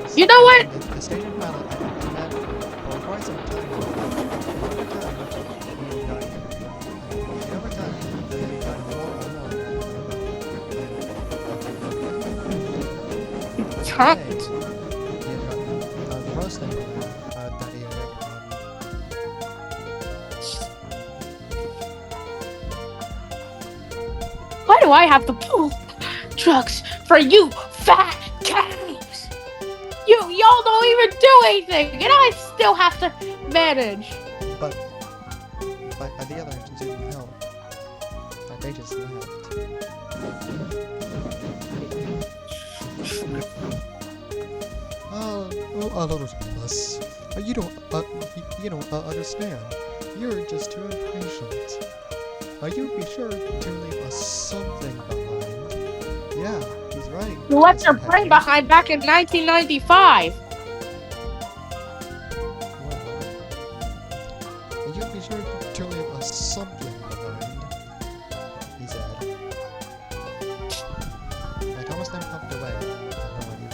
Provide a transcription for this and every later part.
is, You know what? the station pilot had met for quite some time now. And over time, he got more annoyed and one day, Can't. he had gotten the most annoyed that he had ever gotten. Why do I have to pull trucks for you fat cows? Y'all don't even do anything, and I still have to manage. But the other engines didn't help. They just left. Little Thomas, you don't understand. You're just too impatient. You be sure to leave us something behind. Yeah, he's right, You left your Mr. brain Henry. behind back in 1995. Well, you be sure to leave us something behind, he said. Thomas then puffed away, annoyed.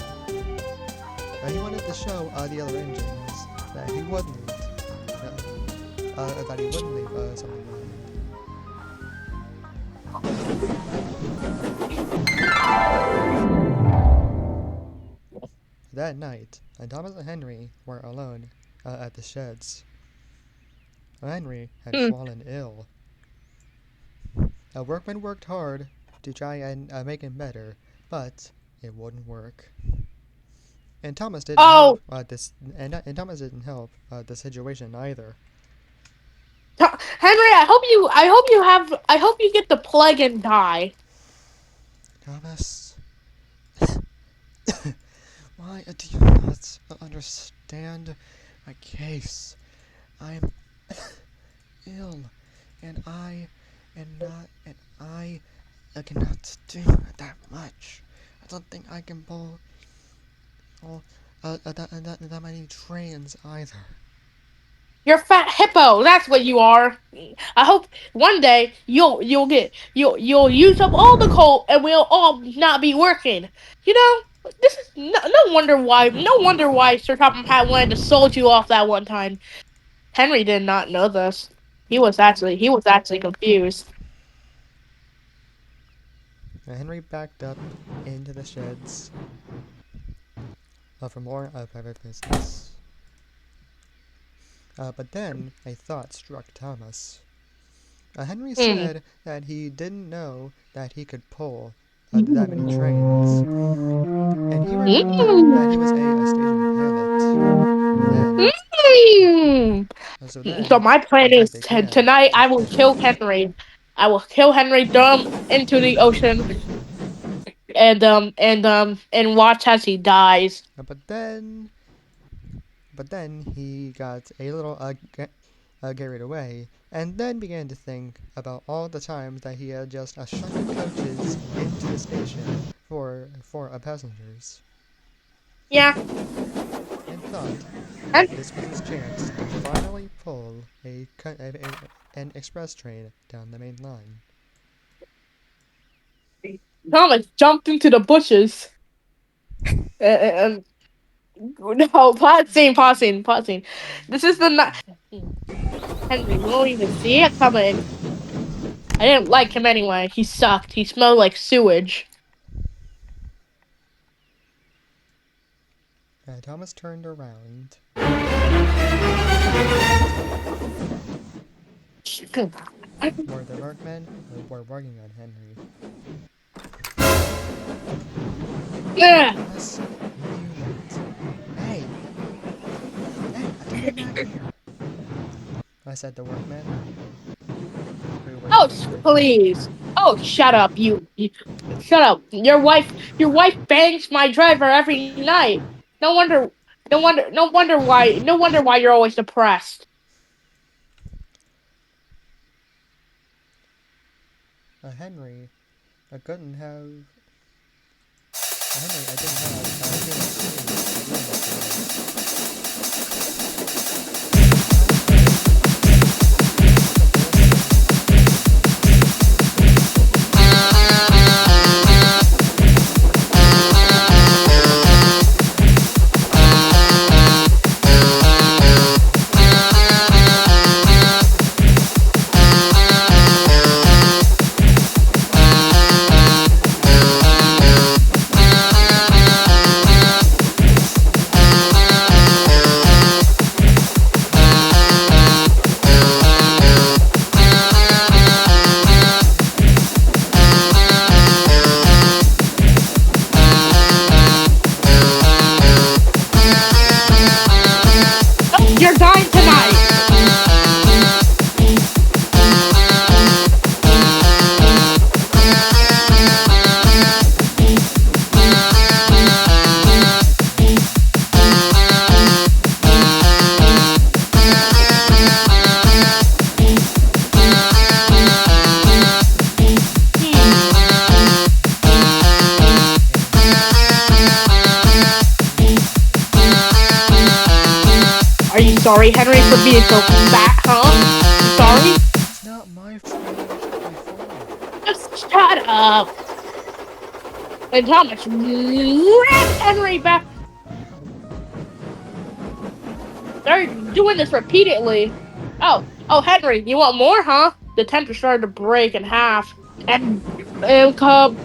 He wanted to show the other engines that he wouldn't leave something behind. That night, Thomas and Henry were alone at the sheds. Henry had Hmm. fallen ill. A workman worked hard to try and make him better, but it wouldn't work. And Thomas didn't help Oh, and Thomas didn't help the situation either. Henry, I hope you get the plague and die. Thomas, why do you not understand my case? I'm ill, and I cannot do that much. I don't think I can pull that many trains either. You're a fat hippo. That's what you are. I hope one day you'll use up all the coal and we'll all not be working. You know, this is no wonder why Sir Topham Hatt wanted to sold you off that one time. Henry did not know this. He was actually confused. Henry backed up into the sheds for more private business. But then a thought struck Thomas. Henry Hmm. said that he didn't know that he could pull that many trains, and he remembered that he was a station pilot then. Hmm. So So then my plan he is began tonight to I will kill think. Henry. I will kill Henry, throw him into the ocean, and watch as he dies. But then he got a little carried away, and then began to think about all the times that he had just shunted coaches into the station for passengers, Yeah, and thought and that this was his chance to finally pull an express train down the main line. Thomas jumped into the bushes. And no, pausing. This is the night. Henry won't even see it coming. I didn't like him anyway. He sucked. He smelled like sewage. Thomas turned around. Where the workmen were working on Henry. Yeah. Thomas, you unit. Hey, attend back here, I said the workmen, who were Oh, looking for Henry. please. Oh, shut up, shut up. Your wife bangs my driver every night. No wonder, no wonder why you're always depressed. Henry, I couldn't have. Henry, I didn't have human beings to do this for. sorry, Henry, for being so fat, huh? I'm sorry. It's not my fault. It should be fine. Just shut up. And Thomas ran Henry back. They're doing this repeatedly. Oh, Henry, you want more, huh? The tender started to break in half, and boom!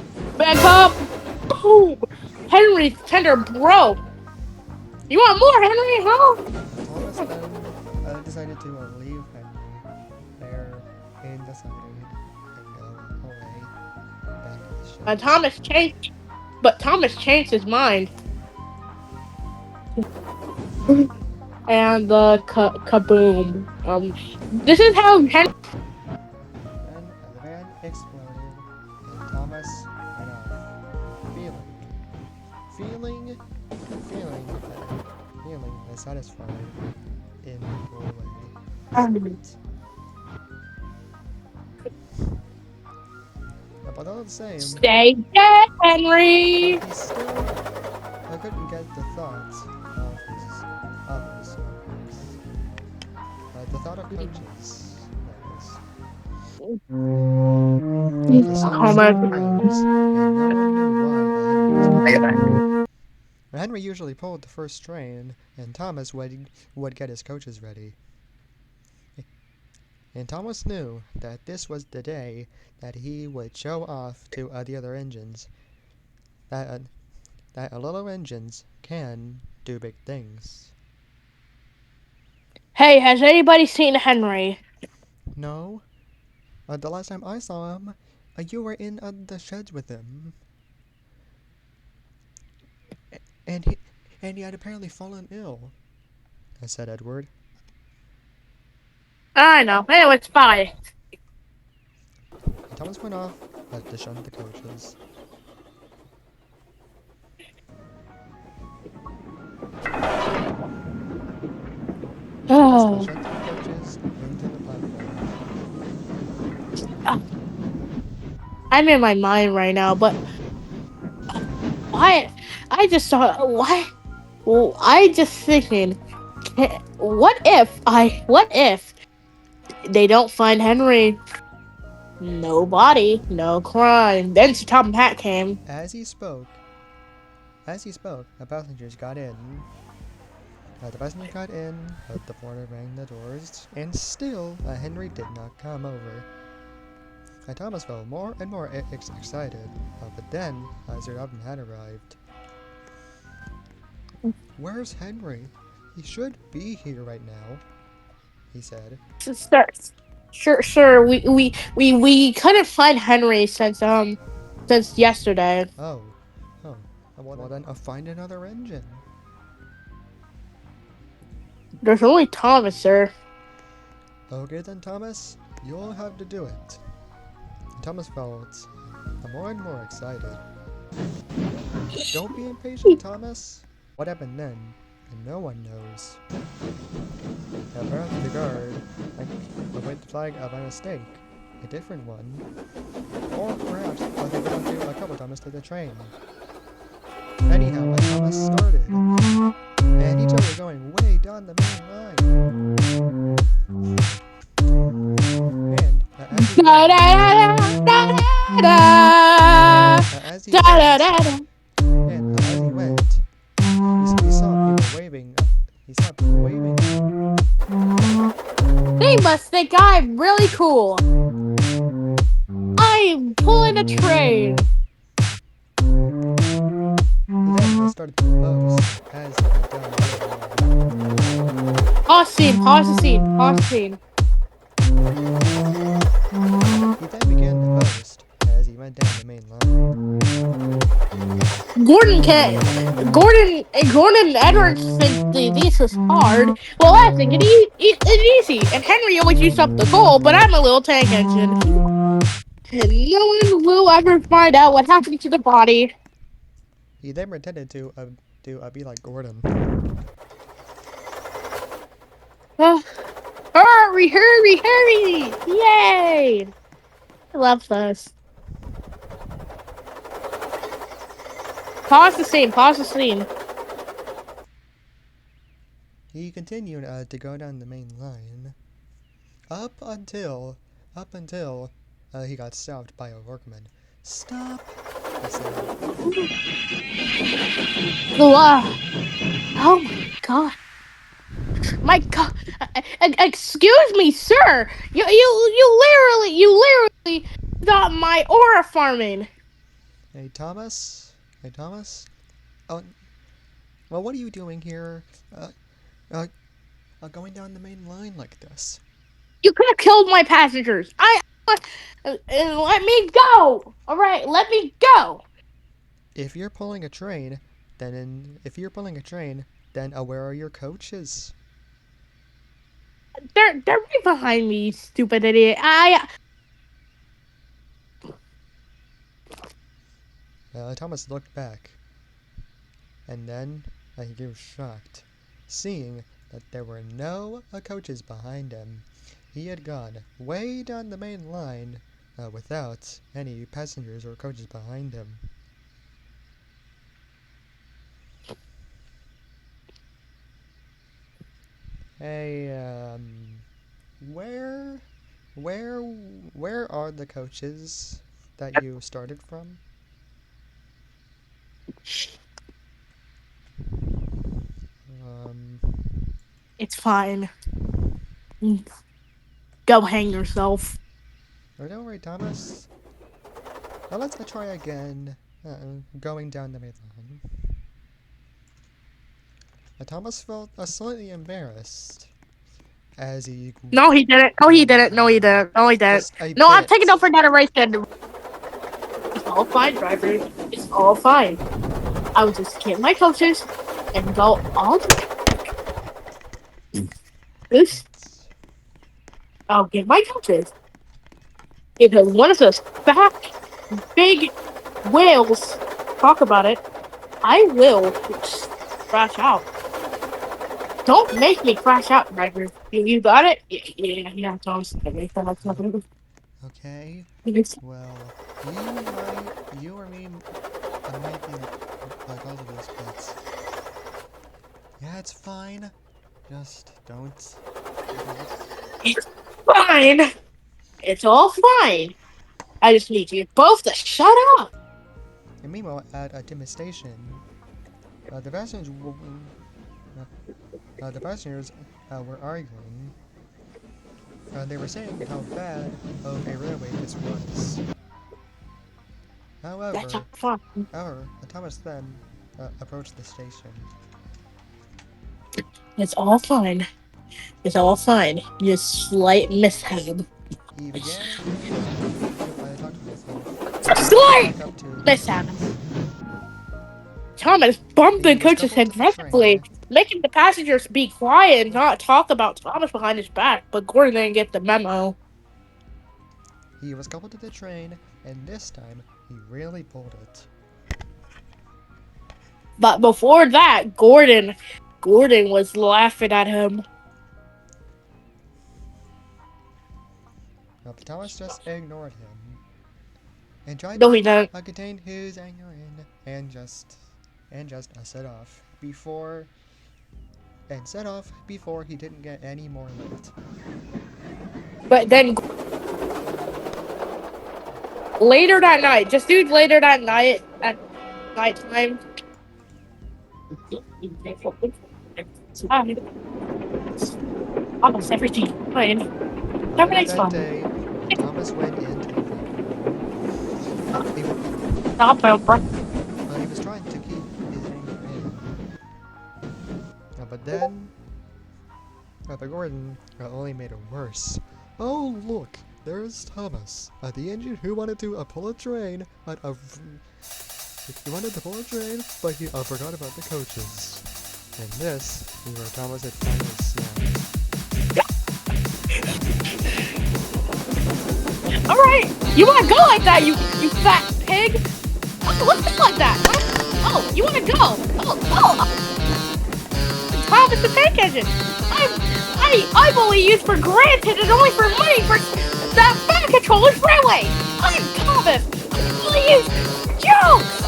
Henry's tender broke. You want more, Henry, huh? Thomas then decided to leave Henry there undecided and go away back to the ship. But Thomas changed his mind, and the kaboom. This is how Henry. Then the van exploded and Thomas went off, feeling satisfied in a way. But all the same, Stay dead, Henry. he still couldn't get the thoughts of his others. The thought of coaches, that is. The sun was Thomas. rose, and no one knew why Henry was gone. Henry usually pulled the first train, and Thomas would get his coaches ready. And Thomas knew that this was the day that he would show off to the other engines that little engines can do big things. Hey, has anybody seen Henry? No, the last time I saw him, you were in the sheds with him, and he had apparently fallen ill, said Edward. I know. Anyway, it's fine. And Thomas went off to shun the coaches. Oh. Shut the coaches into the platform. I'm in my mind right now, but I just saw why. Well, I just thinking, what if they don't find Henry? No body, no crime. Then Tom Pat came. As he spoke, the passengers got in. The passengers got in, but the porter rang the doors, and still Henry did not come over. Thomas felt more and more excited, but then Sir Robin had arrived. "Where's Henry? He should be here right now," he said. Sure. We couldn't find Henry since yesterday. Oh. Well then, find another engine. There's only Thomas, sir. Okay then, Thomas, you'll have to do it. Thomas felt more and more excited. Don't be impatient, Thomas. What happened then? No one knows. Perhaps the guard waved the flag by mistake, a different one. Or perhaps they forgot to couple Thomas to the train. Anyhow, Thomas started, and each other going way down the main line. And as he went, he saw people waving. They must think I'm really cool. I'm pulling a train. He then started to boast as he went down the line. Pause the scene. He then began to boast as he went down the main line. Gordon and Edwards think this is hard. Well, I think it's easy. And Henry always used up the coal, but I'm a little tank engine. And no one will ever find out what happened to the body. He then pretended to be like Gordon. Hurry! Yay! I love this. Pause the scene. he continued to go down the main line up until he got stopped by a workman. Stop! He said. Oh my god. My god. Excuse me, sir. You literally got my aura farming. Hey, Thomas? Hey, Thomas? Oh, well, what are you doing here? Uh, going down the main line like this? You could have killed my passengers. Let me go. All right, let me go. If you're pulling a train, then where are your coaches? They're right behind me, you stupid idiot. Thomas looked back, and then he was shocked, seeing that there were no coaches behind him. He had gone way down the main line without any passengers or coaches behind him. Hey, where, where are the coaches that you started from? Um, It's fine. Go hang yourself. oh, don't worry, Thomas. Now let's try again, going down the main line. Thomas felt slightly embarrassed as he... No, he didn't. No, he didn't. No, he didn't. No, he didn't. Just a No, I'm bit. taking over narration. It's all fine, driver. It's all fine. I will just get my coaches and go all the this. I'll get my coaches. Because one of those fat, big whales talk about it, I will crash out. Don't make me crash out, driver. You got it? Yeah, Thomas. Okay. Well, you or me might be like all of those bits. Yeah, it's fine. Just don't. It's fine. It's all fine. I just need you both to shut up. And meanwhile, at Dimma Station, the passengers were arguing. They were saying how bad of a railway this was. That's However, fine. Thomas then approached the station. It's all fine. It's all fine. Just slight mishap. He began to talk to himself. Slight Back up to mishap. Thomas bumped the He was coach's head coupled to the aggressively, train. making the passengers be quiet and not talk about Thomas behind his back. But Gordon didn't get the memo. He was coupled to the train, and this time he really pulled it. But before that, Gordon was laughing at him. But Thomas just ignored him and tried No, he didn't. to contain his anger and just set off before he didn't get any more late. But then later that night, at nighttime. Almost everything fine. Everything's That fine. day, Thomas went into the room. Stop, bro. He was trying to keep his anger in. But then, the Gordon only made it worse. Oh, look, there's Thomas, the engine who wanted to pull a train, but he wanted to pull a train, but he forgot about the coaches. And this is where Thomas had finally snapped. Alright, you wanna go like that, you fat pig? Oh, let's go like that. Oh, you wanna go? Oh. Thomas the tank engine. I'm only used for granted and only for money for that fan controller's railway. I'm Thomas. I'm only used for jokes.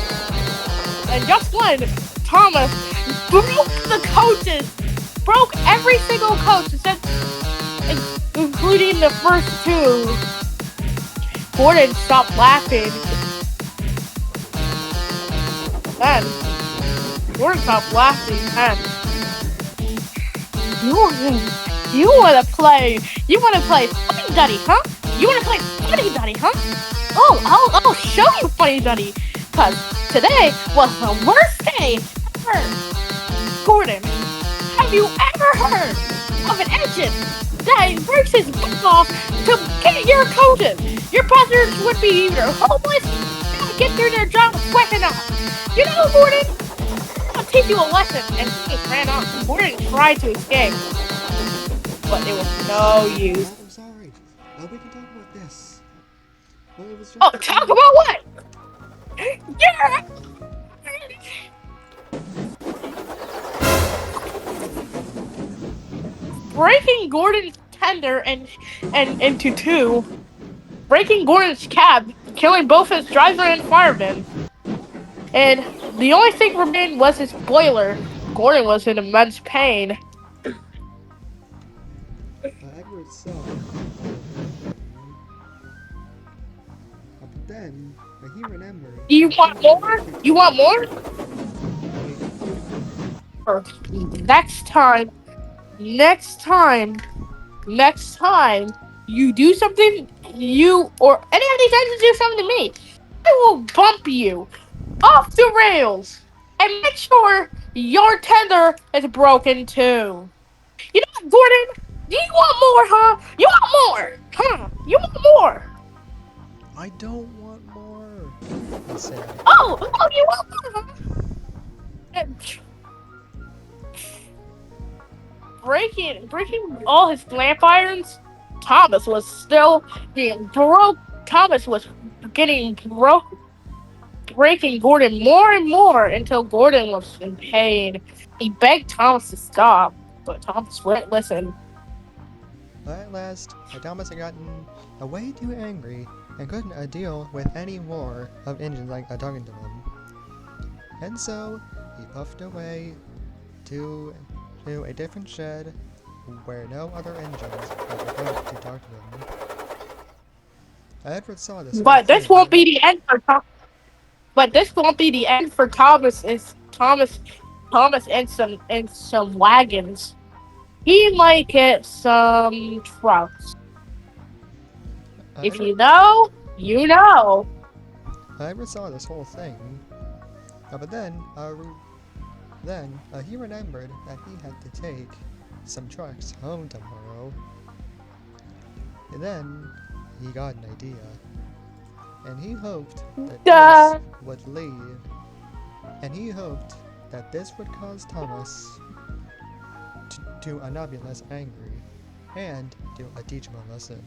And just when Thomas broke the coaches broke every single coach, including the first two. Gordon stopped laughing. Then Gordon stopped laughing. And you wanna play? You wanna play Funny Duddy, huh? You wanna play Funny Duddy, huh? Oh, I'll show you Funny Duddy. Cause today was the worst day ever. Gordon, have you ever heard of an engine that breaks his butt off to get your coaches? Your passengers would be either homeless or not get through their job quick enough. You know, Gordon, I'll teach you a lesson. And he just ran off. Gordon tried to escape, but it was no use. I'm sorry. We can talk about this. Well, it was just Oh, talk about what? Yeah. Breaking Gordon's tender and into two, breaking Gordon's cab, killing both his driver and fireman. And the only thing remaining was his boiler. Gordon was in immense pain. Edward saw. But then he remembered. You want more? You want more? Next time, you do something, you or any of these guys do something to me, I will bump you off the rails and make sure your tender is broken too. You know what, Gordon? Do you want more, huh? You want more, huh? You want more? I don't want more, he said. Oh, you want more, huh? Breaking all his lamp irons, Thomas was still being broke. Thomas was getting broke, breaking Gordon more and more until Gordon was in pain. He begged Thomas to stop, but Thomas wouldn't listen. At last, Thomas had gotten way too angry and couldn't deal with any more of engines like talking to him. And so, he puffed away to a different shed where no other engines were going to talk to him. Edward saw this. But this won't be the end for Thomas. But this won't be the end for Thomas. Thomas and some wagons. He might get some trucks. If you know, you know. Edward saw this whole thing, but then he remembered that he had to take some trucks home tomorrow. And then he got an idea, and he hoped that this would lead, and he hoped that this would cause Thomas to not be less angry, and to teach him a lesson.